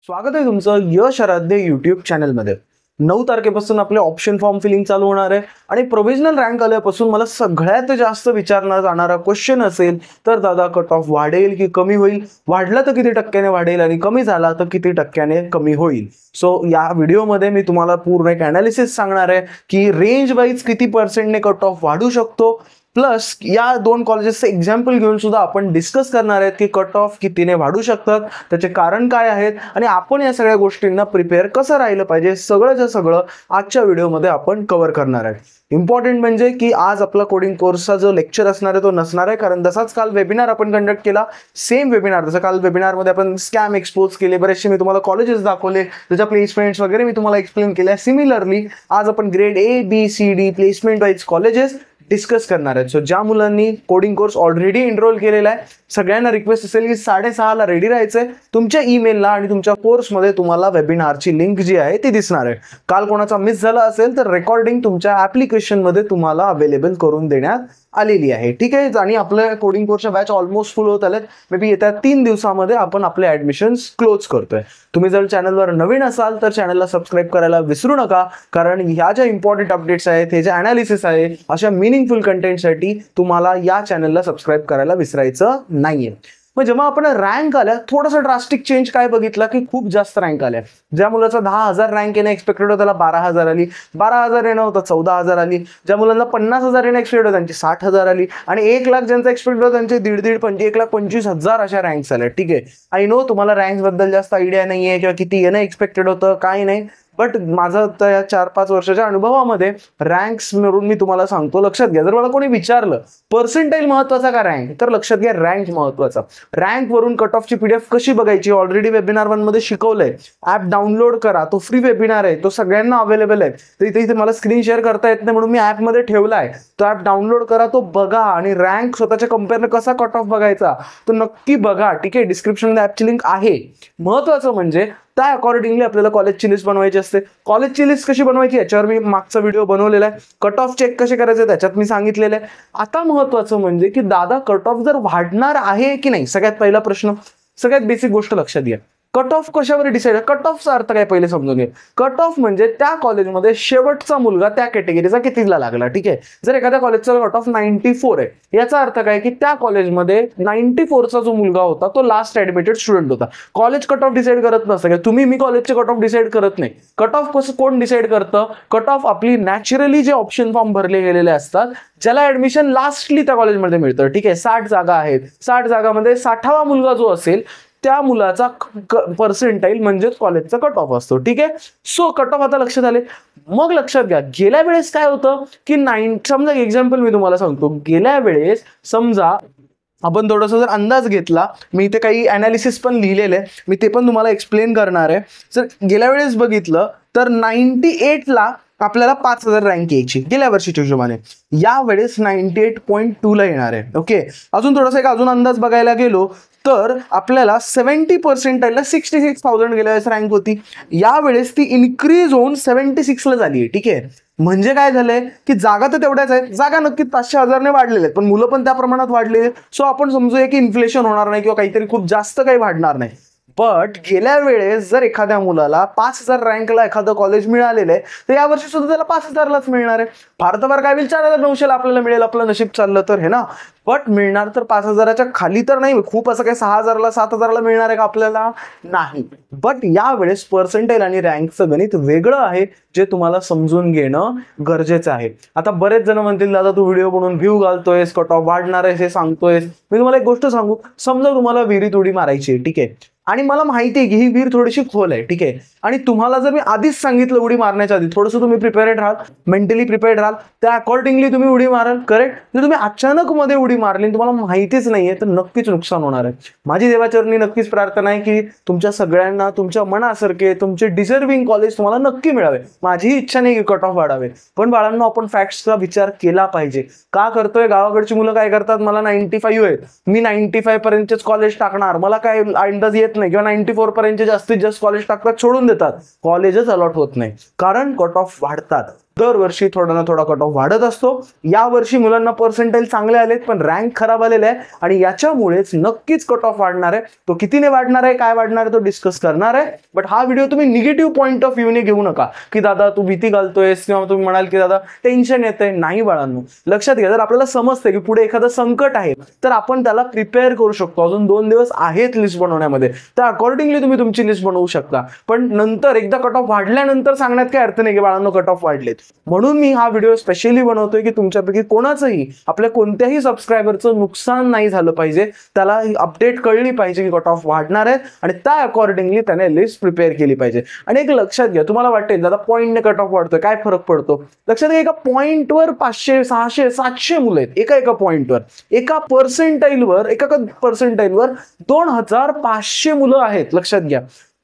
स्वागत आहे तुमचं यश आराध्य यूट्यूब चॅनलमध्ये। 9 तारखेपासून आपले ऑप्शन फॉर्म फिलिंग चालू होणार आहे आणि प्रोव्हिजनल रँक आल्यापासून मला सगळ्यात जास्त विचारला जाणारा क्वेश्चन असेल तर दादा कट ऑफ वाढेल की कमी होईल, वाढला तर किती टक्क्याने वाढेल आणि कमी झाला तर किती टक्क्याने कमी होईल। सो या व्हिडिओमध्ये मी तुम्हाला पूर्ण एक ॲनालिसिस सांगणार आहे की रेंज वाईज किती पर्सेंटने कट ऑफ वाढू शकतो, प्लस या दोन कॉलेजेसचे एक्झाम्पल घेऊन सुद्धा आपण डिस्कस करणार आहेत की कट ऑफ कितीने वाढू शकतात, त्याचे कारण काय आहेत आणि आपण या सगळ्या गोष्टींना प्रिपेअर कसं राहिलं पाहिजे, सगळंच्या सगळं आजच्या व्हिडिओमध्ये आपण कव्हर करणार आहे। इम्पॉर्टंट म्हणजे की आज आपला कोडिंग कोर्सचा जो लेक्चर असणार आहे तो नसणार आहे, कारण तसाच काल वेबिनार आपण कंडक्ट केला, सेम वेबिनार जसं काल वेबिनारमध्ये आपण स्कॅम एक्सपोज केले, बरेचसे मी तुम्हाला कॉलेजेस दाखवले, त्याच्या प्लेसमेंट्स वगैरे मी तुम्हाला एक्सप्लेन केल्या। सिमिलरली आज आपण grade A, B, C, D placement wise colleges discuss करणार आहेत। सो ज्या मुलांनी कोडिंग कोर्स ऑलरेडी एनरोल केलेला आहे सगळ्यांना रिक्वेस्ट असेल की 6:30 ला रेडी राहायचंय। तुमच्या ईमेलला आणि तुमच्या कोर्समध्ये तुम्हाला वेबिनारची लिंक जी आहे ती दिसणार आहे। काल कोणाचा मिस झाला असेल तर रेकॉर्डिंग तुमच्या ॲप्लिकेशनमध्ये तुम्हाला अवेलेबल करून देण्यात आलेली आहे, ठीक आहे। आणि आपल्या कोडिंग कोर्सच्या बॅच ऑलमोस्ट फुल होत आलेत, मे बी येत्या 3 दिवसामध्ये आपण आपले ॲडमिशन्स क्लोज करतोय। तुम्ही जर चॅनलवर नवीन असाल तर चॅनलला सबस्क्राईब करायला विसरू नका, कारण ह्या ज्या इम्पॉर्टंट अपडेट्स आहेत, हे जे ॲनालिसिस आहे, अशा मिनिंगफुल कंटेंटसाठी तुम्हाला या चॅनलला सबस्क्राईब करायला विसरायचं नाहीये। मग जेव्हा आपण रँक आल्या थोडासा ड्रास्टिक चेंज काय बघितला की खूप जास्त रँक आल्या। ज्या मुलाचा 10,000 रँक येणं एक्सपेक्टेड होतं त्याला 12,000 आली, 12,000 येणं होतं 14,000 आली, ज्या मुलांना 50,000 येणं एक्सपेक्टेड होतं त्यांची 60,000 आली आणि 1 लाख ज्यांचा एक्सपेक्टेड होतं त्यांचे 1,25,000 अशा रँक्स आल्या, ठीक आहे। आय नो तुम्हाला रँक्स बद्दल जास्त आयडिया नाहीये किंवा किती येणं एक्सपेक्टेड होतं काय नाही, बट माझा तर या 4-5 वर्षाच्या अनुभवामध्ये रँक्स मिळून मी तुम्हाला सांगतो, लक्षात घ्या। जर मला कोणी विचारलं पर्सेंटाईल महत्वाचा का रँक, तर लक्षात घ्या रँक महत्वाचा। रँक वरून कट ऑफची PDF कशी बघायची ऑलरेडी वेबिनार 1 मध्ये शिकवलंय। ॲप डाउनलोड करा, तो फ्री वेबिनार आहे, तो सगळ्यांना अवेलेबल आहे। तर इथे मला स्क्रीन शेअर करता येत नाही म्हणून मी ॲपमध्ये ठेवलाय, तो ॲप डाउनलोड करा, तो बघा आणि रँक स्वतःच्या कंपेअरने कसा कट ऑफ बघायचा तो नक्की बघा, ठीक आहे। डिस्क्रिप्शनमध्ये ॲपची लिंक आहे। महत्वाचं म्हणजे त्या अकॉर्डिंगली आपल्याला कॉलेजची लिस्ट बनवायची असते। कॉलेजची लिस्ट कशी बनवायची याच्यावर मी मागचा व्हिडिओ बनवलेला आहे। कट ऑफ चेक कसे करायचे त्याच्यात मी सांगितलेलं आहे। आता महत्वाचं म्हणजे की दादा कट ऑफ जर वाढणार आहे की नाही, सगळ्यात पहिला प्रश्न, सगळ्यात बेसिक गोष्ट लक्षात घ्या। कट ऑफ कशावर डिसाईड आहे, कट ऑफचा अर्थ काय पहिले समजून घ्या। कट ऑफ म्हणजे त्या कॉलेजमध्ये शेवटचा मुलगा त्या कॅटेगरीचा कितीला लागला, ठीक आहे। जर एखाद्या कॉलेजचा कट ऑफ 94 आहे याचा अर्थ काय की त्या कॉलेजमध्ये 94चा जो मुलगा होता तो लास्ट ऍडमिटेड स्टुडंट होता। कॉलेज कट ऑफ डिसाईड करत नसतं, तुम्ही मी कॉलेजचे कट ऑफ डिसाईड करत नाही। कट ऑफ कसं कोण डिसाईड करतं, कट ऑफ आपली नॅचरली जे ऑप्शन फॉर्म भरले गेलेले असतात ज्याला ऍडमिशन लास्टली त्या कॉलेजमध्ये मिळतं, ठीक आहे। 60 जागा आहेत, 60 जागामध्ये 60वा मुलगा जो असेल त्या मुलाचा पर्सेंटाईल म्हणजेच कॉलेजचा कट ऑफ असतो, ठीक आहे। सो कट ऑफ आता लक्षात आले। मग लक्षात घ्या गेल्या वेळेस काय होतं की समजा एक्झाम्पल मी तुम्हाला सांगतो, गेल्या वेळेस समजा आपण थोडंसं जर अंदाज घेतला, मी इथे काही ॲनालिसिस पण लिहिलेलं आहे, मी ते पण तुम्हाला एक्सप्लेन करणार आहे। जर गेल्या वेळेस बघितलं तर 98ला आपल्याला 5,000 रँक यायची गेल्या वर्षीच्या हिशोबाने, यावेळेस 98.2 ला येणार आहे, ओके। अजून थोडासा एक अजून अंदाज बघायला गेलो तर आपल्याला 70% 66,000 गेल्या वेळेस रँक होती, यावेळेस ती इन्क्रीज होऊन 76 ला झाली आहे, ठीक आहे। म्हणजे काय झालंय की जागा तर तेवढ्याच आहेत, जागा नक्कीच 500,000 ने वाढलेल्या आहेत पण मुलं पण त्या प्रमाणात वाढलेले। सो आपण समजूया की इन्फ्लेशन होणार नाही किंवा काहीतरी खूप जास्त काही वाढणार नाही। बट गेल्या वेळेस जर एखाद्या मुलाला 5,000 रँकला एखादं कॉलेज मिळालेलं आहे तर यावर्षी सुद्धा त्याला 5,000लाच मिळणार आहे। फार तर फार काय होईल 4,900ला आपल्याला मिळेल, आपलं नशीब चाललं तर, हे ना। बट मिळणार तर 5,000च्या खाली तर नाही, खूप असं काय 6,000ला 7,000ला मिळणार आहे का आपल्याला, नाही। बट यावेळेस पर्सेंटाईल आणि रँकचं गणित वेगळं आहे जे तुम्हाला समजून घेणं गरजेचं आहे। आता बरेच जण म्हणतील दादा तू व्हिडिओ बनवून व्ह्यू घालतोयस, कट ऑफ वाढणार आहे हे सांगतोयस। मी तुम्हाला एक गोष्ट सांगू, समजा तुम्हाला विहिरीत उडी मारायची आहे, ठीक आहे, आणि मला माहिती आहे की ही विहीर थोडीशी खोल आहे, ठीक आहे, आणि तुम्हाला जर मी आधीच सांगितलं उडी मारण्याच्या आधी थोडंसं तुम्ही प्रिपेअर्ड राहाल, मेंटली प्रिपेअर्ड राहाल, त्या अकॉर्डिंगली तुम्ही उडी माराल, करेक्ट। जर तुम्ही अचानक मध्ये उडी मारली तुम्हाला माहितीच नाहीये तर नक्कीच नुकसान होणार आहे। माझी देवाचरणी नक्कीच प्रार्थना आहे की तुमच्या सगळ्यांना तुमच्या मनासारखे तुमचे डिझर्विंग कॉलेज तुम्हाला नक्की मिळावे। माझीही इच्छा नाही की कट ऑफ वाढावे, पण बाळांनो आपण फॅक्ट्सचा विचार केला पाहिजे। का करतोय, गावाकडची मुलं काय करतात, मला 95 आहेत, मी 95 पर्यंतच कॉलेज टाकणार, मला काय अंदाज येत नाही, किंवा 94 पर्यंत जास्तीत जास्त कॉलेज टाकतात, सोडून देतात, कॉलेजच अलॉट होत नाही कारण कट ऑफ वाढतात। दरवर्षी थोडा ना थोडा कट ऑफ वाढत असतो. यावर्षी मुलांना पर्सेंटाईल चांगले आलेत पण रँक खराब आलेला आहे आणि याच्यामुळेच नक्कीच कट ऑफ वाढणार आहे. तो कितीने वाढणार आहे, काय वाढणार आहे तो डिस्कस करणार आहे. बट हा व्हिडिओ तुम्ही निगेटिव्ह पॉईंट ऑफ व्ह्यूने घेऊ नका की दादा तू भीती घालतोयस किंवा तुम्ही म्हणाल की दादा टेन्शन येतंय. नाही बाळांनो, लक्षात घ्या, जर आपल्याला समजतंय की पुढे एखादं संकट आहे तर आपण त्याला प्रिपेअर करू शकतो. अजून 2 दिवस आहेत लिस्ट बनवण्यामध्ये, तर अकॉर्डिंगली तुम्ही तुमची लिस्ट बनवू शकता. पण नंतर एकदा कट ऑफ वाढल्यानंतर सांगण्यात काय अर्थ नाही की बाळांनो कट ऑफ वाढलेत. म्हणून मी हा व्हिडिओ स्पेशली बनवतोय की तुमच्यापैकी कोणाचंही, आपल्या कोणत्याही सबस्क्रायबरचं नुकसान नाही झालं पाहिजे. त्याला अपडेट कळली पाहिजे की कट ऑफ वाढणार आहेत आणि त्या अकॉर्डिंगली त्याने लिस्ट प्रिपेअर केली पाहिजे. आणि एक लक्षात घ्या, तुम्हाला वाटेल दादा पॉईंटने कट ऑफ वाढतोय, काय फरक पडतो? लक्षात घ्या, एका पॉईंटवर 500 600 700 मुलं आहेत. एका पॉईंटवर, एका पर्सेंटाईलवर 2500 मुलं आहेत. लक्षात घ्या,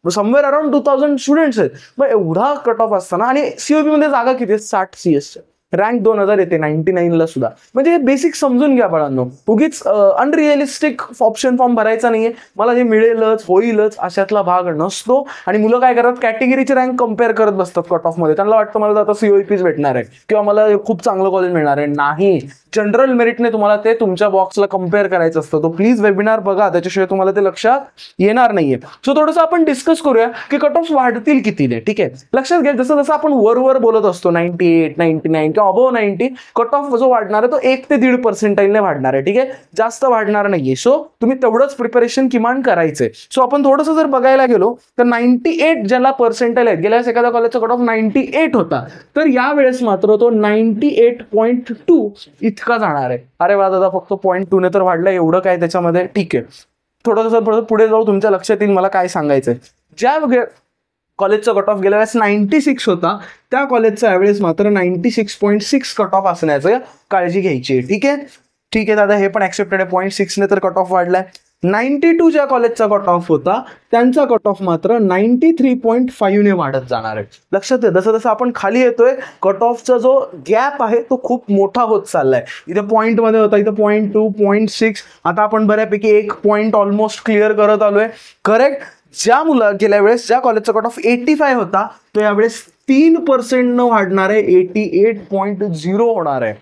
समवेअर अराउंड 2000 स्टुडंट्स आहेत. मग एवढा कट ऑफ असताना आणि सीओबी मध्ये जागा किती आहेत? 60 CS, रँक 2000 येते 99 ला सुद्धा. म्हणजे बेसिक समजून घ्या बाळांनो, उगीच अनरिअलिस्टिक ऑप्शन फॉर्म भरायचा नाहीये. मला जे मिळेलच होईलच अशातला भाग नसतो. आणि मुलं काय करतात, कॅटेगरीचे रँक कम्पेअर करत बसतात कट ऑफ मध्ये. त्यांना वाटतं मला आता COEPच भेटणार आहे किंवा मला खूप चांगलं कॉलेज मिळणार आहे. नाही, जनरल मेरिटने तुम्हाला ते तुमच्या बॉक्सला कम्पेअर करायचं असतं. तो प्लीज वेबिनार बघा, त्याच्याशिवाय तुम्हाला ते लक्षात येणार नाहीये. सो थोडंसं आपण डिस्कस करूया की कट ऑफ वाढतील कितीने. ठीक आहे, लक्षात घ्या, जसं जसं आपण वर बोलत असतो 98 99 किंवा अबोव्ह 90, कट ऑफ जो वाढणार आहे तो 1 ते 1.5 पर्सेंटाईलने वाढणार आहे. ठीक आहे, जास्त वाढणार नाहीये. सो तुम्ही तेवढंच प्रिपरेशन किमान करायचंय. सो आपण थोडंसं जर बघायला गेलो तर 98 ज्याला पर्सेंटाईल आहेत, गेल्या वेळेस एखाद्या कॉलेजचा कट ऑफ 98 होता, तर यावेळेस मात्र तो 98.2 इतका जाणार आहे. अरे वा दादा, फक्त 0.2 ने तर वाढलं, एवढं काय त्याच्यामध्ये? ठीक आहे, थोडंसं पुढे जाऊ, तुमच्या लक्षात येईल मला काय सांगायचंय. ज्या कॉलेजचा कट ऑफ गेल्या वेळेस 96 होता, त्या कॉलेजचा यावेळेस मात्र 96.6 कट ऑफ असण्याचं काळजी घ्यायची. ठीक आहे दादा, हे पण ऍक्सेप्टेड आहे. 0.6 ने तर कट ऑफ वाढलाय. 92 ज्या कॉलेजचा कट ऑफ होता त्यांचा कट ऑफ मात्र 93.5 ने वाढत जाणार आहे. लक्षात आहे, जसं जसं आपण खाली येतोय कट ऑफचा जो गॅप आहे तो खूप मोठा होत चाललाय. इथे पॉईंट मध्ये होता, इथे 0.2 0.6, आता आपण बऱ्यापैकी 1 पॉईंट ऑलमोस्ट क्लिअर करत आलोय. करेक्ट. गेल्या वेळेस ज्या कॉलेजचा कट ऑफ 85 होता तो यावेळेस 3% न वाढणार आहे, 88.0 होणार आहे.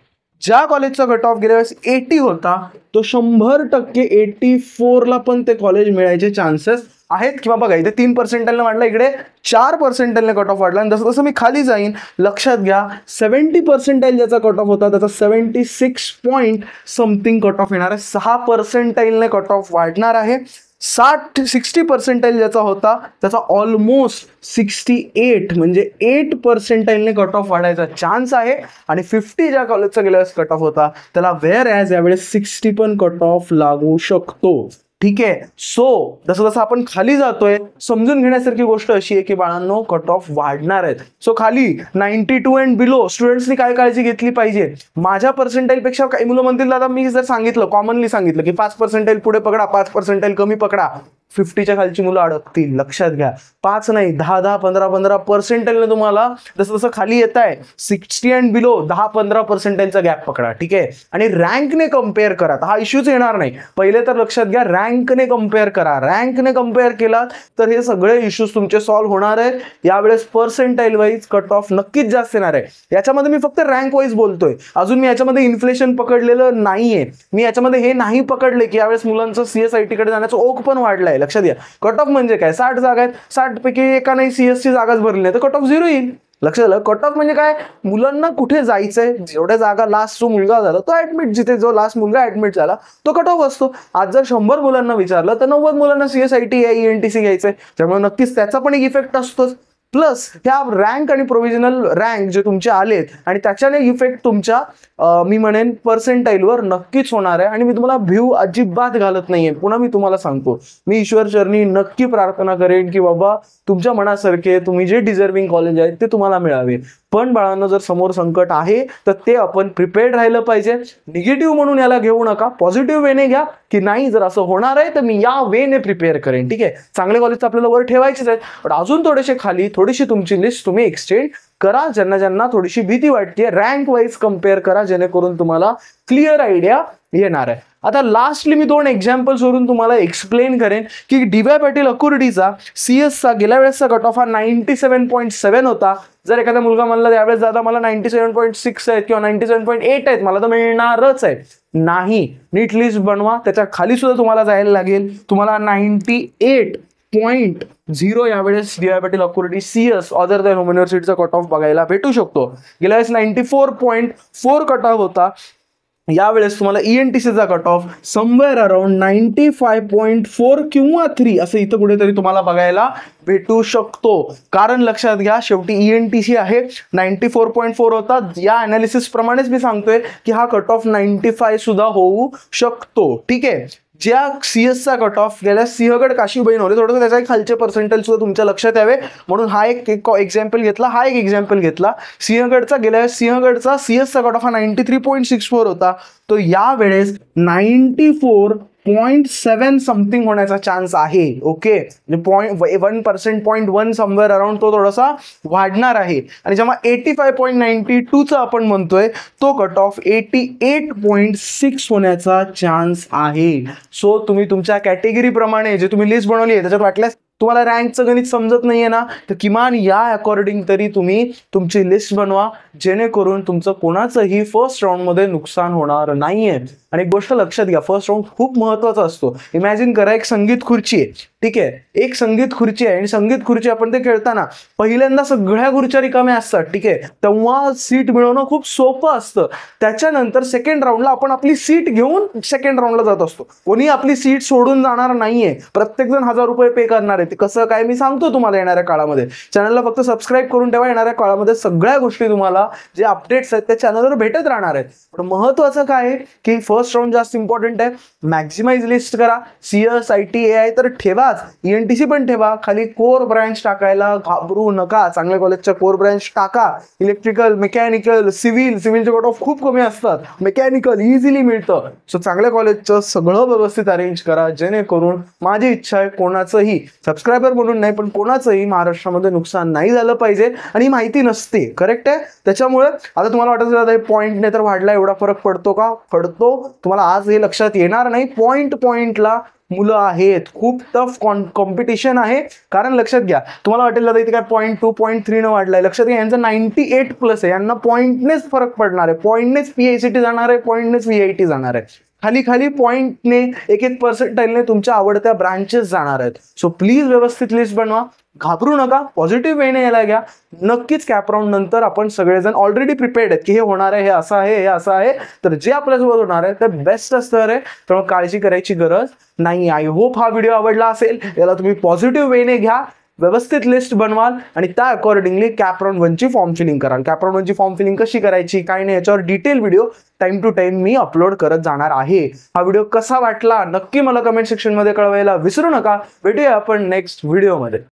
ज्या कॉलेजचा कट ऑफ गेल्या वेळेस 80 होता तो 100% 84 ला पण ते कॉलेज मिळायचे चान्सेस आहेत. किंवा बघा, इथे 3 पर्सेंटाईलने वाढला, इकडे 4 पर्सेंटाईलने कट ऑफ वाढला. आणि जसं जसं मी खाली जाईन, लक्षात घ्या, 70 पर्सेंटाईल ज्याचा कट ऑफ होता त्याचा 76 पॉईंट समथिंग कट ऑफ येणार आहे. 6 पर्सेंटाईलने कट ऑफ वाढणार आहे. 60 पर्सेंटाईल ज्याचा होता त्याचा ऑलमोस्ट 68 म्हणजे 8 पर्सेंटाईलने कट ऑफ वाढायचा चान्स आहे. आणि 50 ज्या कॉलेजचा गेल्या वेळेस कट ऑफ होता त्याला वेअर ॲज यावेळेस 60 पण कट ऑफ लागू शकतो. ठीक आहे, सो जसं जसं आपण खाली जातोय, समजून घेण्यासारखी गोष्ट अशी आहे की बाळांनो कट ऑफ वाढणार आहेत. सो खाली 92 अँड बिलो स्टुडंट्सनी काय काळजी घेतली पाहिजे? माझ्या पर्सेंटाईल पेक्षा काही मुलं म्हणतील दादा मी जर सांगितलं, कॉमनली सांगितलं की 5 पर्सेंटाईल पुढे पकडा, 5 पर्सेंटाईल कमी पकडा, 50च्या खालची मुलं अडकतील. लक्षात घ्या, 5 नाही 10 15 पर्सेंटाईलने तुम्हाला जसं जसं खाली येत आहे 60 अँड बिलो 10-15 पर्सेंटाईलचा गॅप पकडा. ठीक आहे, आणि रँकने कम्पेअर करा, हा इश्यूच येणार नाही. पहिले तर लक्षात घ्या, रँकने कम्पेअर करा. रँकने कम्पेअर केलात तर हे सगळे इश्यूज तुमचे सॉल्व्ह होणार आहेत. यावेळेस पर्सेंटाईल वाईज कट ऑफ नक्कीच जास्त येणार आहे. याच्यामध्ये मी फक्त रँक वाईज बोलतोय, अजून मी याच्यामध्ये इन्फ्लेशन पकडलेलं नाहीये. मी याच्यामध्ये हे नाही पकडले की यावेळेस मुलांचं CSIT कडे जाण्याचं ओघ पण वाढलाय. लक्षात घ्या, कट ऑफ म्हणजे काय, 60 जागा आहेत, 60 पैकी एका नाही CS ची जागाच भरली नाही तर कट ऑफ 0 येईल. लक्षात आलं, कट ऑफ म्हणजे काय, मुलांना कुठे जायचंय, जेवढ्या जागा लास्ट जो मुलगा झाला तो ऍडमिट, जिथे जो लास्ट मुलगा ऍडमिट झाला तो कट ऑफ असतो. आज जर 100 मुलांना विचारलं तर 90 मुलांना CSIT या ENTC घ्यायचंय, त्यामुळे नक्कीच त्याचा पण एक इफेक्ट असतोच. प्लस ह्या रँक आणि प्रोव्हिजनल रँक जे तुमचे आलेत आणि त्याच्याने इफेक्ट तुमच्या मी म्हणेन पर्सेंटाईलवर नक्कीच होणार आहे. आणि मी तुम्हाला भ्यू अजिबात घालत नाहीये. पुन्हा मी तुम्हाला सांगतो, मी ईश्वर चरणी नक्की प्रार्थना करेन की बाबा तुमच्या मनासारखे तुम्ही जे डिझर्विंग कॉलेज आहेत ते तुम्हाला मिळावे. पण बाळांनो, जर समोर संकट आहे तर ते आपण प्रिपेअर्ड राहिलं पाहिजे. निगेटिव्ह म्हणून याला घेऊ नका, पॉझिटिव्ह वेने घ्या की नाही जर असं होणार आहे तर मी या वेने प्रिपेअर करेन. ठीक आहे, चांगले कॉलेज आपल्याला वर ठेवायचेच आहेत, पण अजून थोडेसे खाली थोडीशी तुमची लिस्ट तुम्ही एक्सटेंड करा. ज्यांना थोडीशी भीती वाटते, रँक वाईज कम्पेअर करा, जेणेकरून तुम्हाला क्लिअर आयडिया येणार आहे. आता लास्टली मी 2 एक्झाम्पल्स वरून तुम्हाला एक्सप्लेन करेन की डी.वाय. पाटील अकुर्डीचा CS गेल्या वेळेसचा कट ऑफ हा 97.7 होता. जर एखादा मुलगा म्हणला त्यावेळेस दादा मला 97.6 आहेत किंवा 97.8 आहेत, मला तर मिळणारच आहे. नाही, नीट लिस्ट बनवा, त्याच्या खाली सुद्धा तुम्हाला जायला लागेल. तुम्हाला 98.0 यावेळेस D Y. Patil Akurdi CS other than home युनिव्हर्सिटीचा कट ऑफ बघायला भेटू शकतो. गेल्या वेळेस 94.4 कट ऑफ होता. यावेळेस तुम्हाला ENTCचा कट ऑफ समवेअर अराउंड 95.4 किंवा 3 असं इथं कुठेतरी तुम्हाला बघायला भेटू शकतो. कारण लक्षात घ्या, शेवटी ENTC आहे, 94.4 होता. या अनालिसिस प्रमाणेच मी सांगतोय की हा कट ऑफ 95 सुद्धा होऊ शकतो. ठीक आहे. ज्या CS कट ऑफ गेल्या सिंहगड काशीबाई होते, थोडंसं त्याच्या खालचे पर्सेंटेज सुद्धा तुमच्या लक्षात यावे म्हणून हा एक एक्झाम्पल घेतला, हा एक एक्झाम्पल घेतला. सिंहगडचा CS कट ऑफ हा 93.64 होता. तो यावेळेस 94.7 समथिंग होण्याचा चान्स आहे. ओके, 1% 0.1 समवेअर अराउंड तो थोडासा वाढणार आहे. आणि जेव्हा 85.92चा आपण म्हणतोय तो कट ऑफ 88.6 होण्याचा चान्स आहे. सो तुम्ही तुमच्या कॅटेगरी प्रमाणे जे तुम्ही लिस्ट बनवली आहे त्याच्यात वाटल्यास तुम्हाला रँकचं गणित समजत नाहीये ना, तर किमान या अकॉर्डिंग तरी तुम्ही तुमची लिस्ट बनवा, जेणेकरून तुमचं कोणाचंही फर्स्ट राऊंडमध्ये नुकसान होणार नाहीये. आणि एक गोष्ट लक्षात घ्या, फर्स्ट राऊंड खूप महत्वाचा असतो. इमॅजिन करा एक संगीत खुर्ची आहे. ठीक आहे, एक संगीत खुर्ची आहे आणि संगीत खुर्ची आपण ते खेळताना पहिल्यांदा सगळ्या खुर्च्या रिकाम्या असतात. ठीक आहे, तेव्हा सीट मिळवणं खूप सोपं असतं. त्याच्यानंतर सेकंड राऊंडला आपण आपली सीट घेऊन सेकंड राऊंडला जात असतो. कोणी आपली सीट सोडून जाणार नाहीये, प्रत्येक जण 1000 रुपये पे करणार आहे. ते कसं काय मी सांगतो तुम्हाला येणाऱ्या काळामध्ये. चॅनलला फक्त सबस्क्राईब करून ठेवा, येणाऱ्या काळामध्ये सगळ्या गोष्टी तुम्हाला जे अपडेट्स आहेत त्या चॅनलवर भेटत राहणार आहेत. पण महत्वाचं काय आहे की फर्स्ट राऊंड जास्त इम्पॉर्टंट आहे. मॅक्झिमाइज लिस्ट करा. CS IT AI तर ठेवाच, ENTC पण ठेवा. खाली कोर ब्रँच टाकायला घाबरू नका. चांगल्या कॉलेजच्या कोर ब्रँच टाका. इलेक्ट्रिकल, मेकॅनिकल, सिव्हिलचे कट ऑफ खूप कमी असतात. मेकॅनिकल इझिली मिळतं. सो चांगल्या कॉलेजचं सगळं व्यवस्थित अरेंज करा, जेणेकरून माझी इच्छा आहे कोणाचंही सबस्क्रायबर म्हणून नाही पण कोणाचंही महाराष्ट्रामध्ये नुकसान नाही झालं पाहिजे. आणि माहिती नसते, करेक्ट आहे. त्याच्यामुळे आता तुम्हाला वाटत पॉईंटने तर वाढला, एवढा फरक पडतो का? पडतो. तुम्हाला आज हे लक्षात येणार नाही, पॉईंटला मुलं आहेत, खूप टफ कॉम्पिटिशन आहे. कारण लक्षात घ्या, तुम्हाला वाटेल दादा इथे काय 0.2 0.3 न वाढलाय. लक्षात घ्या, यांचं 98+ आहे. यांना पॉईंटनेच फरक पडणार आहे, पॉईंटनेच PICT जाणार आहे, पॉईंटनेच VIT जाणार आहे. खाली पॉईंटने 1% तुमच्या आवडत्या ब्रांचेस जाणार आहेत. सो प्लीज व्यवस्थित लिस्ट बनवा, घाबरू नका, पॉझिटिव्ह वेने यायला घ्या. नक्कीच कॅप राऊंड नंतर आपण सगळेजण ऑलरेडी प्रिपेअर्ड आहेत की हे होणार आहे, हे असं आहे, हे असं आहे. तर जे आपल्यासोबत होणार आहे ते बेस्ट असणार आहे, त्यामुळे काळजी करायची गरज नाही. आय होप हा व्हिडिओ आवडला असेल. याला तुम्ही पॉझिटिव्ह वेने घ्या, व्यवस्थित लिस्ट बनवाल आणि त्या अकॉर्डिंगली कॅप राऊंड 1ची फॉर्म फिलिंग कराल. कॅप राऊंड 1ची फॉर्म फिलिंग कशी करायची काय नाही याच्यावर detail video time to time मी अपलोड करत जाणार आहे. हा व्हिडिओ कसा वाटला नक्की मला कमेंट सेक्शन मध्ये कळवायला विसरू नका. भेटूया आपण नेक्स्ट व्हिडिओमध्ये.